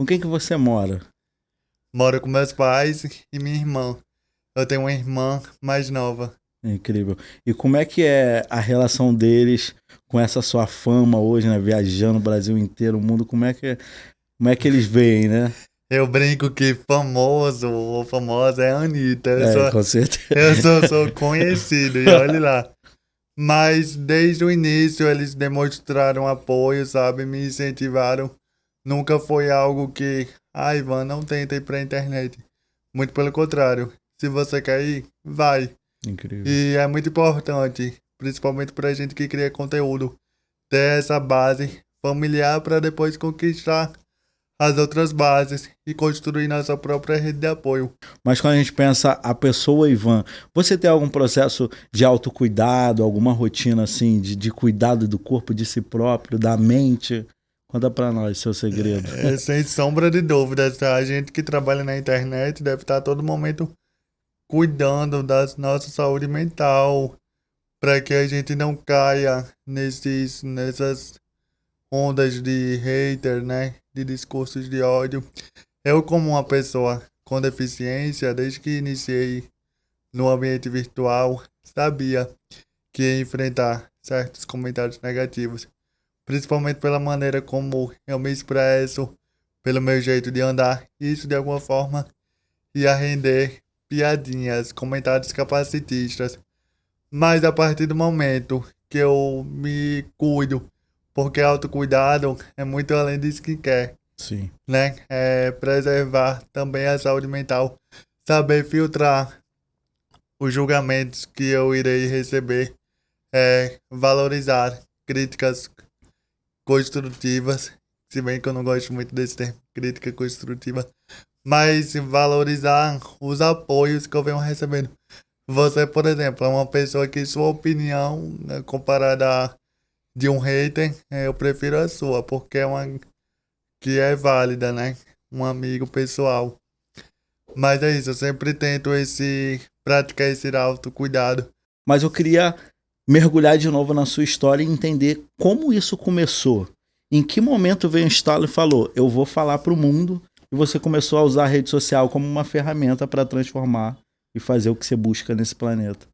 Com quem que você mora? Moro com meus pais e minha irmã. Eu tenho uma irmã mais nova. É incrível. E como é que é a relação deles com essa sua fama hoje, né? Viajando o Brasil inteiro, o mundo, como é que eles veem, né? Eu brinco que famoso ou famosa é a Anitta. Eu É, sou, com certeza. eu sou, sou conhecido e olhe lá. Mas desde o início eles demonstraram apoio, sabe? Me incentivaram. Nunca foi algo que, Ivan, não tenta ir pra internet. Muito pelo contrário. Se você quer ir, vai. Incrível. E é muito importante, principalmente pra gente que cria conteúdo, ter essa base familiar para depois conquistar as outras bases e construir nossa própria rede de apoio. Mas quando a gente pensa a pessoa Ivan, você tem algum processo de autocuidado, alguma rotina assim, de cuidado do corpo, de si próprio, da mente? Conta pra nós seu segredo. Sem sombra de dúvidas, tá? A gente que trabalha na internet deve estar a todo momento cuidando da nossa saúde mental, para que a gente não caia nessas ondas de hater, né? De discursos de ódio. Eu, como uma pessoa com deficiência, desde que iniciei no ambiente virtual, sabia que ia enfrentar certos comentários negativos, principalmente pela maneira como eu me expresso, pelo meu jeito de andar. Isso, de alguma forma, ia render piadinhas, comentários capacitistas. Mas a partir do momento que eu me cuido, porque autocuidado é muito além de skincare, Sim. né? É preservar também a saúde mental, saber filtrar os julgamentos que eu irei receber, valorizar críticas construtivas, se bem que eu não gosto muito desse termo, crítica construtiva, mas valorizar os apoios que eu venho recebendo. Você, por exemplo, é uma pessoa que sua opinião, né, comparada a de um hater, eu prefiro a sua, porque é uma que é válida, né? Um amigo pessoal. Mas é isso, eu sempre tento praticar esse autocuidado. Mas eu queria mergulhar de novo na sua história e entender como isso começou. Em que momento veio o estalo e falou: eu vou falar para o mundo, e você começou a usar a rede social como uma ferramenta para transformar e fazer o que você busca nesse planeta.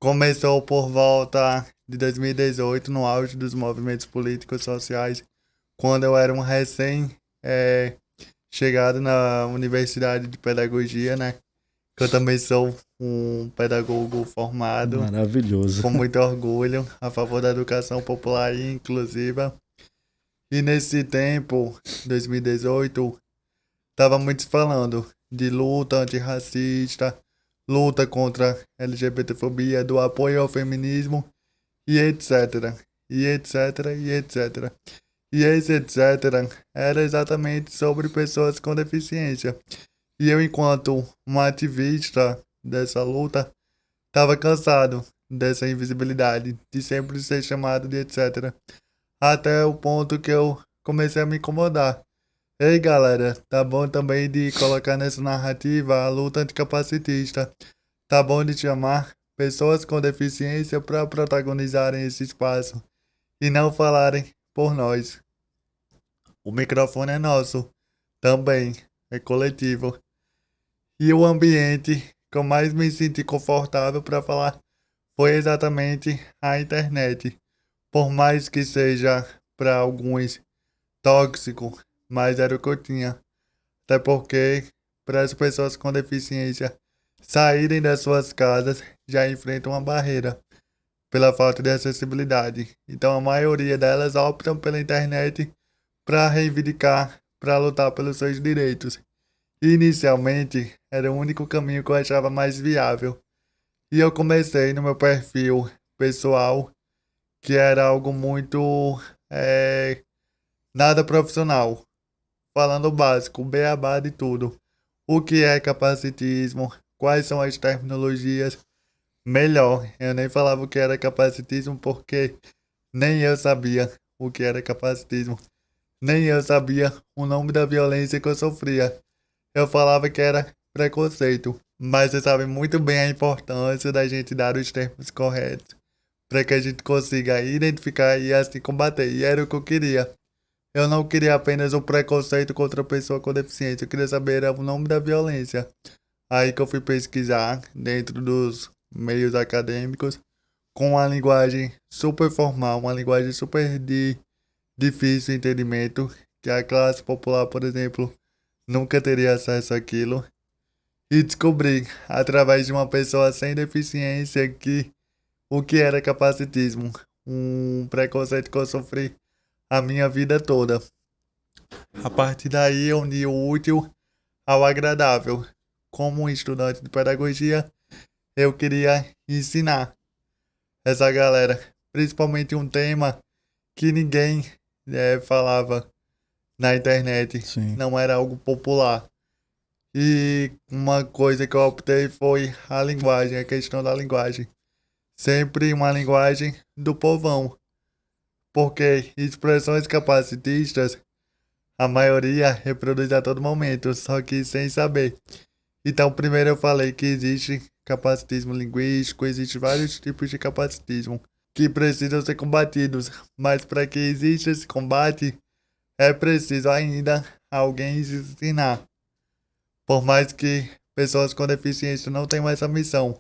Começou por volta de 2018, no auge dos movimentos políticos sociais, quando eu era um chegado na Universidade de Pedagogia, né? Que eu também sou um pedagogo formado, Maravilhoso. com muito orgulho, a favor da educação popular e inclusiva. E nesse tempo, 2018, estava muito se falando de luta antirracista, luta contra a LGBTfobia, do apoio ao feminismo e etc. E etc. E etc. E esse etc. era exatamente sobre pessoas com deficiência. E eu, enquanto um ativista dessa luta, estava cansado dessa invisibilidade, de sempre ser chamado de etc. Até o ponto que eu comecei a me incomodar. Ei, galera, tá bom também de colocar nessa narrativa a luta anticapacitista. Tá bom de chamar pessoas com deficiência para protagonizarem esse espaço e não falarem por nós. O microfone é nosso, também, é coletivo. E o ambiente que eu mais me senti confortável para falar foi exatamente a internet. Por mais que seja para alguns tóxico, mas era o que eu tinha. Até porque, para as pessoas com deficiência saírem das suas casas, já enfrentam uma barreira pela falta de acessibilidade. Então, a maioria delas optam pela internet para reivindicar, para lutar pelos seus direitos. E, inicialmente, era o único caminho que eu achava mais viável. E eu comecei no meu perfil pessoal, que era algo muito nada profissional. Falando o básico, o beabá de tudo. O que é capacitismo? Quais são as terminologias? Melhor, eu nem falava o que era capacitismo porque nem eu sabia o que era capacitismo. Nem eu sabia o nome da violência que eu sofria. Eu falava que era preconceito. Mas você sabe muito bem a importância da gente dar os termos corretos para que a gente consiga identificar e assim combater. E era o que eu queria. eu não queria apenas o preconceito contra a pessoa com deficiência, eu queria saber o nome da violência. Aí que eu fui pesquisar dentro dos meios acadêmicos com uma linguagem super formal, uma linguagem super de difícil entendimento, que a classe popular, por exemplo, nunca teria acesso àquilo. E descobri, através de uma pessoa sem deficiência, que o que era capacitismo, um preconceito que eu sofri a minha vida toda. A partir daí eu uni o útil ao agradável. Como um estudante de pedagogia, eu queria ensinar essa galera, principalmente um tema que ninguém falava na internet, Sim. não era algo popular. E uma coisa que eu optei foi a linguagem, a questão da linguagem. Sempre uma linguagem do povão, porque expressões capacitistas a maioria reproduz a todo momento, só que sem saber. Então, primeiro eu falei que existe capacitismo linguístico, existem vários tipos de capacitismo que precisam ser combatidos, mas para que exista esse combate, é preciso ainda alguém ensinar. Por mais que pessoas com deficiência não tenham essa missão,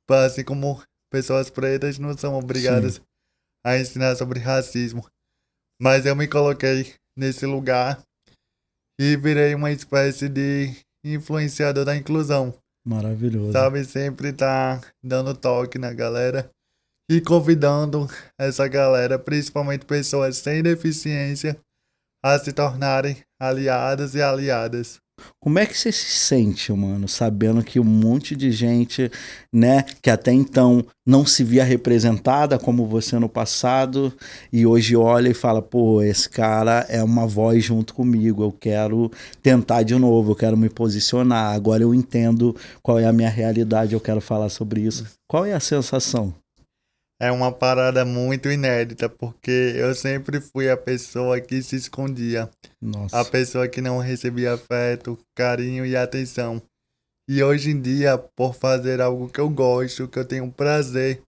assim como pessoas pretas não são obrigadas Sim. a ensinar sobre racismo. Mas eu me coloquei nesse lugar e virei uma espécie de influenciador da inclusão. Maravilhoso. Sabe, sempre tá dando toque na galera e convidando essa galera, principalmente pessoas sem deficiência, a se tornarem aliadas e aliadas. Como é que você se sente, mano, sabendo que um monte de gente, né, que até então não se via representada como você no passado, e hoje olha e fala, pô, esse cara é uma voz junto comigo, eu quero tentar de novo, eu quero me posicionar, agora eu entendo qual é a minha realidade, eu quero falar sobre isso. Qual é a sensação? É uma parada muito inédita, porque eu sempre fui a pessoa que se escondia. A Nossa, pessoa que não recebia afeto, carinho e atenção. E hoje em dia, por fazer algo que eu gosto, que eu tenho prazer,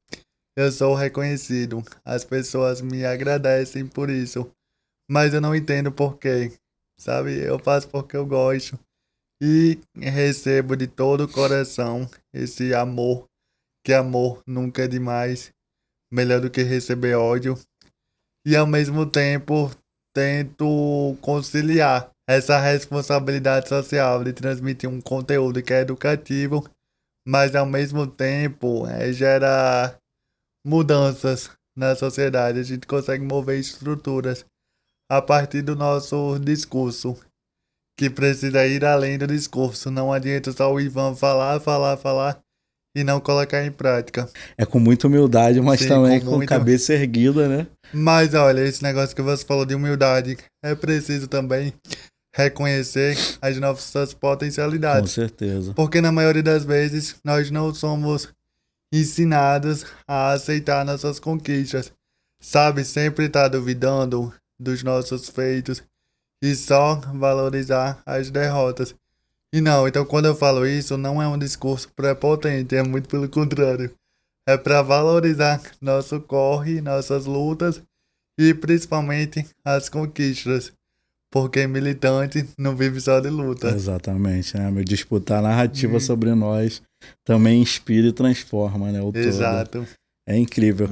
eu sou reconhecido. As pessoas me agradecem por isso. Mas eu não entendo por quê. Sabe? Eu faço porque eu gosto. E recebo de todo o coração esse amor, que amor nunca é demais. Melhor do que receber ódio. E ao mesmo tempo tento conciliar essa responsabilidade social de transmitir um conteúdo que é educativo, mas ao mesmo tempo gera mudanças na sociedade. A gente consegue mover estruturas a partir do nosso discurso, que precisa ir além do discurso. Não adianta só o Ivan falar e não colocar em prática. é com muita humildade, mas Sim, também com com muito. cabeça erguida, né? Mas olha, esse negócio que você falou de humildade, é preciso também reconhecer as nossas Com potencialidades. certeza. Porque na maioria das vezes nós não somos ensinados a aceitar nossas conquistas. Sabe, sempre tá duvidando dos nossos feitos e só valorizar as derrotas. E não, então quando eu falo isso, não é um discurso prepotente, é muito pelo contrário. É para valorizar nosso corre, nossas lutas e principalmente as conquistas. Porque militante não vive só de luta. Exatamente, né? Meu, disputar a narrativa Hum. sobre nós também inspira e transforma, né? O todo. Exato. É incrível.